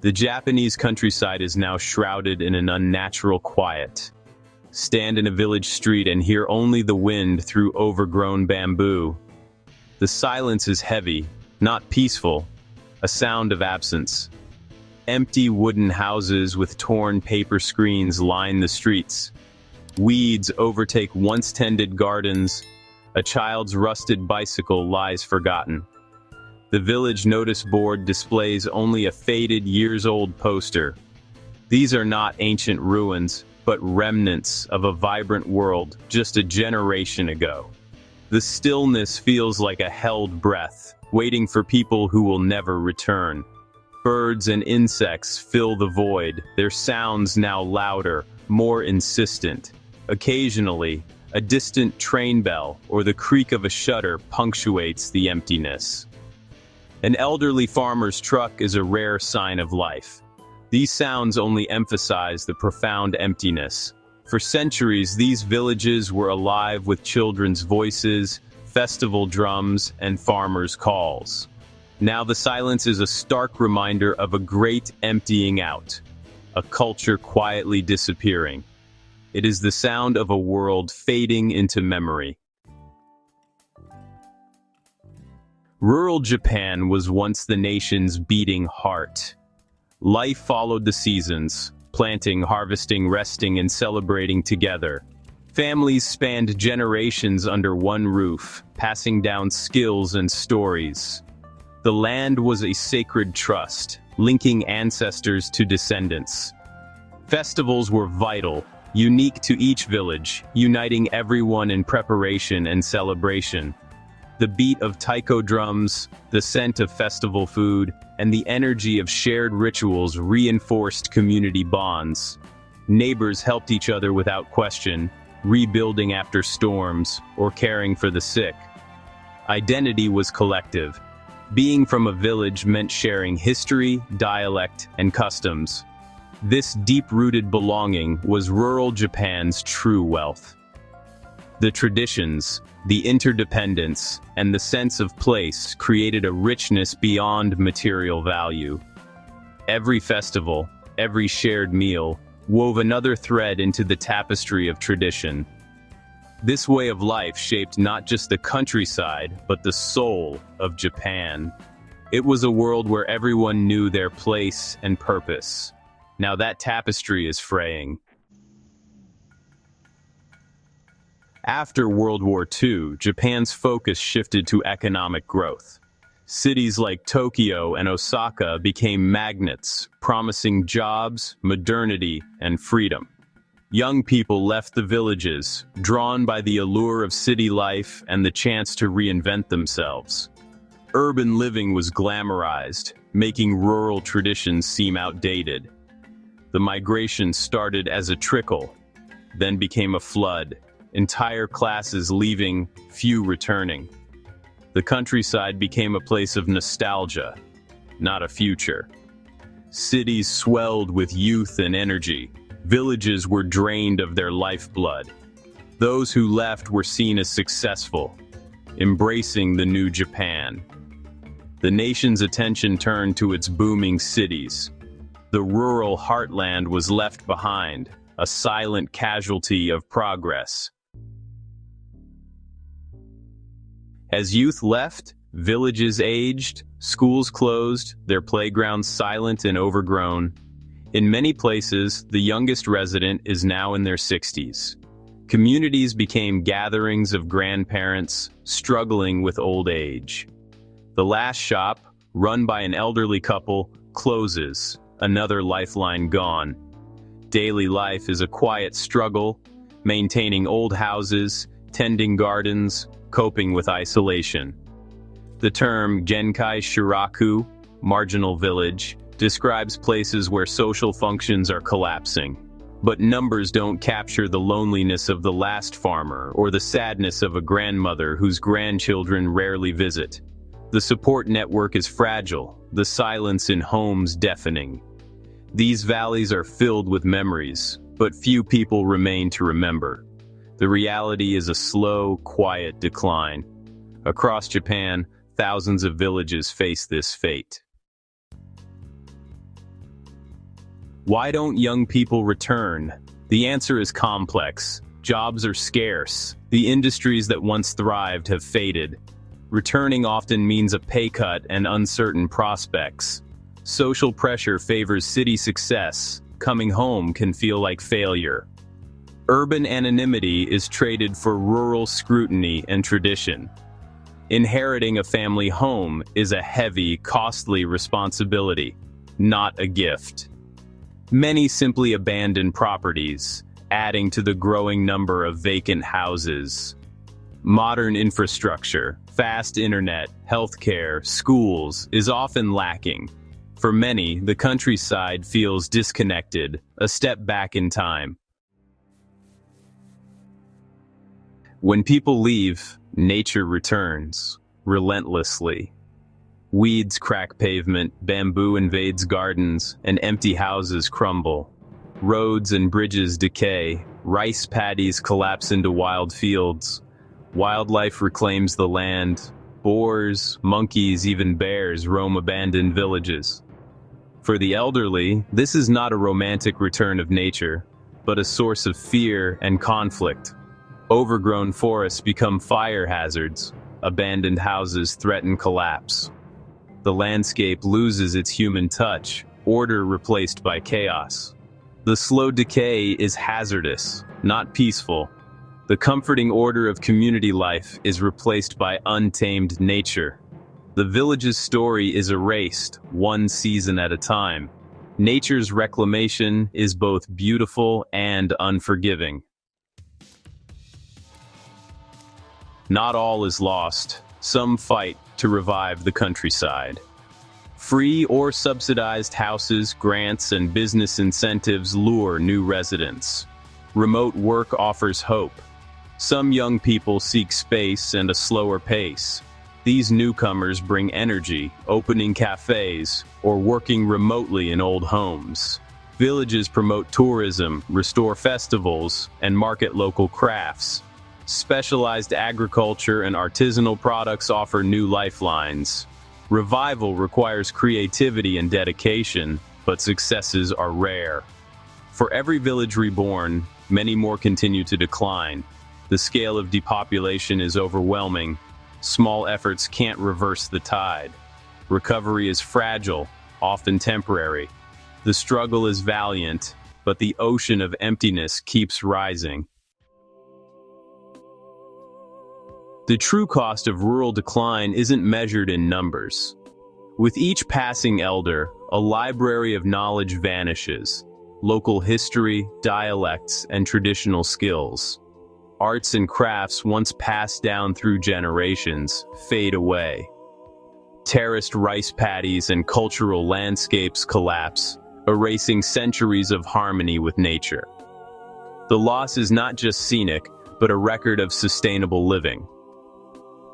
The Japanese countryside is now shrouded in an unnatural quiet. Stand in a village street and hear only the wind through overgrown bamboo. The silence is heavy, not peaceful, a sound of absence. Empty wooden houses with torn paper screens line the streets. Weeds overtake once-tended gardens. A child's rusted bicycle lies forgotten. The village notice board displays only a faded, years-old poster. These are not ancient ruins, but remnants of a vibrant world just a generation ago. The stillness feels like a held breath, waiting for people who will never return. Birds and insects fill the void, their sounds now louder, more insistent. Occasionally, a distant train bell or the creak of a shutter punctuates the emptiness. An elderly farmer's truck is a rare sign of life. These sounds only emphasize the profound emptiness. For centuries, these villages were alive with children's voices, festival drums, and farmers' calls. Now the silence is a stark reminder of a great emptying out, a culture quietly disappearing. It is the sound of a world fading into memory. Rural Japan was once the nation's beating heart. Life followed the seasons, planting, harvesting, resting, and celebrating together. Families spanned generations under one roof, passing down skills and stories. The land was a sacred trust, linking ancestors to descendants. Festivals were vital, unique to each village, uniting everyone in preparation and celebration. The beat of taiko drums, the scent of festival food, and the energy of shared rituals reinforced community bonds. Neighbors helped each other without question, rebuilding after storms or caring for the sick. Identity was collective. Being from a village meant sharing history, dialect, and customs. This deep-rooted belonging was rural Japan's true wealth. The traditions, the interdependence, and the sense of place created a richness beyond material value. Every festival, every shared meal, wove another thread into the tapestry of tradition. This way of life shaped not just the countryside, but the soul of Japan. It was a world where everyone knew their place and purpose. Now that tapestry is fraying. After World War II, Japan's focus shifted to economic growth. Cities like Tokyo and Osaka became magnets, promising jobs, modernity, and freedom. Young people left the villages, drawn by the allure of city life and the chance to reinvent themselves. Urban living was glamorized, making rural traditions seem outdated. The migration started as a trickle, then became a flood. Entire classes leaving, few returning. The countryside became a place of nostalgia, not a future. Cities swelled with youth and energy. Villages were drained of their lifeblood. Those who left were seen as successful, embracing the new Japan. The nation's attention turned to its booming cities. The rural heartland was left behind, a silent casualty of progress. As youth left, villages aged, schools closed, their playgrounds silent and overgrown. In many places, the youngest resident is now in their 60s. Communities became gatherings of grandparents struggling with old age. The last shop, run by an elderly couple, closes, another lifeline gone. Daily life is a quiet struggle, maintaining old houses, tending gardens, coping with isolation. The term Genkai Shiraku, marginal village, describes places where social functions are collapsing. But numbers don't capture the loneliness of the last farmer or the sadness of a grandmother whose grandchildren rarely visit. The support network is fragile, the silence in homes deafening. These valleys are filled with memories, but few people remain to remember. The reality is a slow, quiet decline. Across Japan, thousands of villages face this fate. Why don't young people return? The answer is complex. Jobs are scarce. The industries that once thrived have faded. Returning often means a pay cut and uncertain prospects. Social pressure favors city success. Coming home can feel like failure. Urban anonymity is traded for rural scrutiny and tradition. Inheriting a family home is a heavy, costly responsibility, not a gift. Many simply abandon properties, adding to the growing number of vacant houses. Modern infrastructure, fast internet, healthcare, schools is often lacking. For many, the countryside feels disconnected, a step back in time. When people leave, nature returns, relentlessly. Weeds crack pavement, bamboo invades gardens, and empty houses crumble. Roads and bridges decay, rice paddies collapse into wild fields. Wildlife reclaims the land. Boars, monkeys, even bears roam abandoned villages. For the elderly, this is not a romantic return of nature, but a source of fear and conflict. Overgrown forests become fire hazards. Abandoned houses threaten collapse. The landscape loses its human touch, order replaced by chaos. The slow decay is hazardous, not peaceful. The comforting order of community life is replaced by untamed nature. The village's story is erased, one season at a time. Nature's reclamation is both beautiful and unforgiving. Not all is lost. Some fight to revive the countryside. Free or subsidized houses, grants, and business incentives lure new residents. Remote work offers hope. Some young people seek space and a slower pace. These newcomers bring energy, opening cafes, or working remotely in old homes. Villages promote tourism, restore festivals, and market local crafts. Specialized agriculture and artisanal products offer new lifelines. Revival requires creativity and dedication, but successes are rare. For every village reborn, many more continue to decline. The scale of depopulation is overwhelming. Small efforts can't reverse the tide. Recovery is fragile, often temporary. The struggle is valiant, but the ocean of emptiness keeps rising. The true cost of rural decline isn't measured in numbers. With each passing elder, a library of knowledge vanishes. Local history, dialects, and traditional skills. Arts and crafts once passed down through generations fade away. Terraced rice paddies and cultural landscapes collapse, erasing centuries of harmony with nature. The loss is not just scenic, but a record of sustainable living.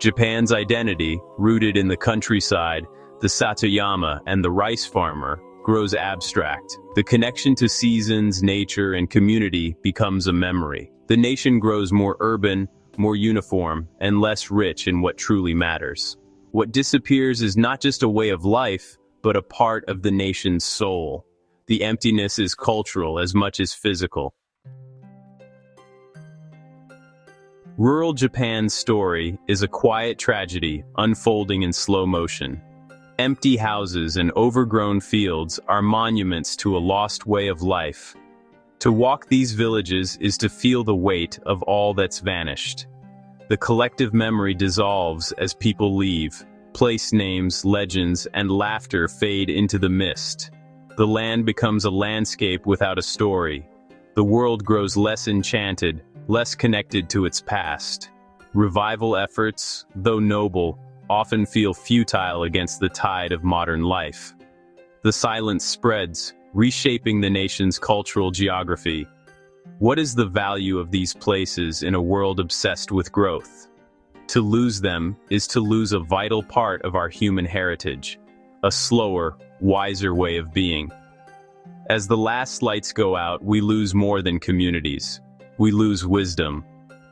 Japan's identity, rooted in the countryside, the Satayama, and the rice farmer, grows abstract. The connection to seasons, nature, and community becomes a memory. The nation grows more urban, more uniform, and less rich in what truly matters. What disappears is not just a way of life, but a part of the nation's soul. The emptiness is cultural as much as physical. Rural Japan's story is a quiet tragedy unfolding in slow motion. Empty houses and overgrown fields are monuments to a lost way of life. To walk these villages is to feel the weight of all that's vanished. The collective memory dissolves as people leave. Place names, legends, and laughter fade into the mist. The land becomes a landscape without a story. The world grows less enchanted, less connected to its past. Revival efforts, though noble, often feel futile against the tide of modern life. The silence spreads, reshaping the nation's cultural geography. What is the value of these places in a world obsessed with growth? To lose them is to lose a vital part of our human heritage, a slower, wiser way of being. As the last lights go out, we lose more than communities. We lose wisdom.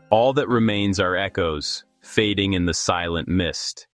All that remains are echoes, fading in the silent mist.